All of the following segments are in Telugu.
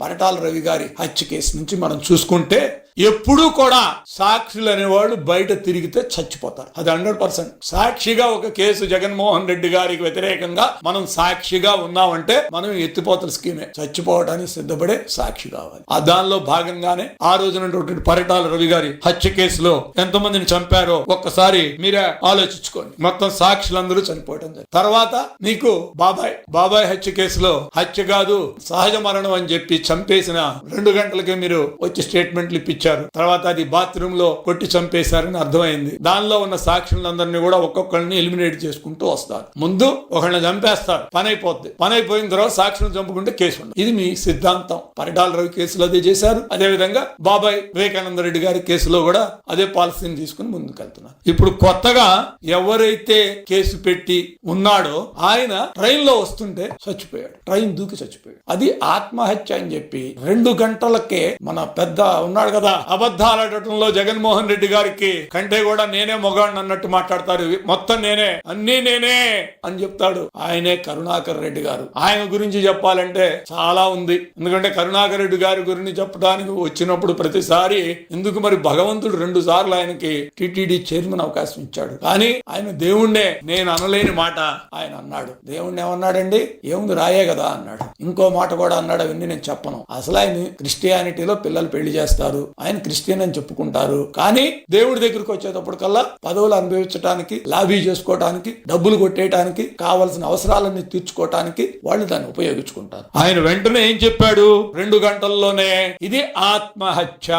పరిటాల రవి గారి హత్య కేసు నుంచి మనం చూసుకుంటే ఎప్పుడూ కూడా సాక్షులు అనేవాళ్ళు బయట తిరిగితే చచ్చిపోతారు. అది 100%. సాక్షిగా ఒక కేసు జగన్మోహన్ రెడ్డి గారికి వ్యతిరేకంగా మనం సాక్షిగా ఉన్నామంటే మనం ఎత్తిపోతల స్కీమే, చచ్చిపోవడానికి సిద్ధపడే సాక్షి కావాలి. ఆ దానిలో భాగంగానే ఆ రోజున పరిటాల రవి గారి హత్య కేసులో ఎంతమందిని చంపారో ఒక్కసారి మీరే ఆలోచించుకోండి. మొత్తం సాక్షులందరూ చనిపోవడం జరిగింది. తర్వాత నీకు బాబాయ్ హత్య కేసులో హత్య కాదు సహజ మరణం అని చెప్పి చంపేసిన 2 గంటలకే మీరు వచ్చి స్టేట్మెంట్లు ఇప్పించారు. తర్వాత అది బాత్రూమ్ లో కొట్టి చంపేశారని అర్థమైంది. దానిలో ఉన్న సాక్షులందరినీ కూడా ఒక్కొక్కరిని ఎలిమినేట్ చేసుకుంటూ వస్తారు. ముందు ఒకళ్ళని చంపేస్తారు, పని అయిపోద్ది. పని అయిపోయిన తర్వాత సాక్షులను చంపుకుంటే కేసు ఉండదు. ఇది మీ సిద్ధాంతం. పరిటాల రవి కేసులో అదే చేశారు. అదే విధంగా బాబాయ్ వివేకానంద రెడ్డి గారి కేసులో కూడా అదే పాలసీని తీసుకుని ముందుకెళ్తున్నారు. ఇప్పుడు కొత్తగా ఎవరైతే కేసు పెట్టి ఉన్నాడో ఆయన ట్రైన్ లో వస్తుంటే చచ్చిపోయాడు, ట్రైన్ దూకి చచ్చిపోయాడు. అది ఆత్మహత్య అని చెప్పి 2 గంటలకే మన పెద్ద ఉన్నాడు కదా, అబద్ధాలటంలో జగన్మోహన్ రెడ్డి గారికి కంటే కూడా నేనే మొగాడిని అన్నట్టు మాట్లాడతారు. మొత్తం నేనే, అన్నీ నేనే అని చెప్తాడు. ఆయనే కరుణాకర్ రెడ్డి గారు. ఆయన గురించి చెప్పాలంటే చాలా ఉంది. ఎందుకంటే కరుణాకర్ రెడ్డి గారి గురించి చెప్పడానికి వచ్చినప్పుడు ప్రతిసారి ఎందుకు మరి భగవంతుడు 2 సార్లు ఆయనకి టిటిడి చైర్మన్ అవకాశం ఇచ్చాడు. కానీ ఆయన దేవుణ్ణే నేను అనలేని మాట ఆయన అన్నాడు. దేవుణ్ణి ఏమన్నాడండి? ఏముంది రాయే కదా అన్నాడు. ఇంకో మాట కూడా అన్నాడు, అవన్నీ నేను చెప్పను. అసలు ఆయన క్రిస్టియానిటీలో పిల్లలు పెళ్లి చేస్తారు, ఆయన క్రిస్టియన్ అని చెప్పుకుంటారు. కానీ దేవుడి దగ్గరికి వచ్చేటప్పటికల్లా పదవులు అనుభవించడానికి, లాబీ చేసుకోవడానికి, డబ్బులు కొట్టేయడానికి, కావలసిన అవసరాలన్నీ తీర్చుకోవటానికి వాళ్ళు దాన్ని ఉపయోగించుకుంటారు. ఆయన వెంటనే ఏం చెప్పాడు? 2 గంటల్లోనే ఇది ఆత్మహత్య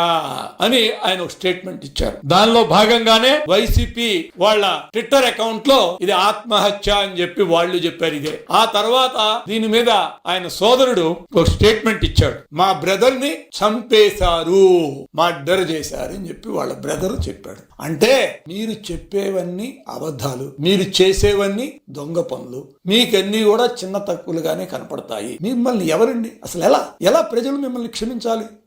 అని ఆయన ఒక స్టేట్మెంట్ ఇచ్చారు. దానిలో భాగంగానే వైసీపీ వాళ్ళ ట్విట్టర్ అకౌంట్ లో ఇది ఆత్మహత్య అని చెప్పి వాళ్ళు చెప్పారు ఇదే. ఆ తర్వాత దీని మీద ఆయన సోదరుడు ఒక స్టేట్మెంట్ ఇచ్చాడు. మా బ్రదర్ ని చంపేశారు, మర్డర్ చేశారు అని చెప్పి వాళ్ళ బ్రదర్ చెప్పాడు. అంటే మీరు చెప్పేవన్నీ అబద్ధాలు, మీరు చేసేవన్నీ దొంగ పనులు, మీకన్నీ కూడా చిన్న తక్కువలుగానే కనపడతాయి. మిమ్మల్ని ఎవరండి అసలు ఎలా ప్రజలు మిమ్మల్ని క్షమించాలి?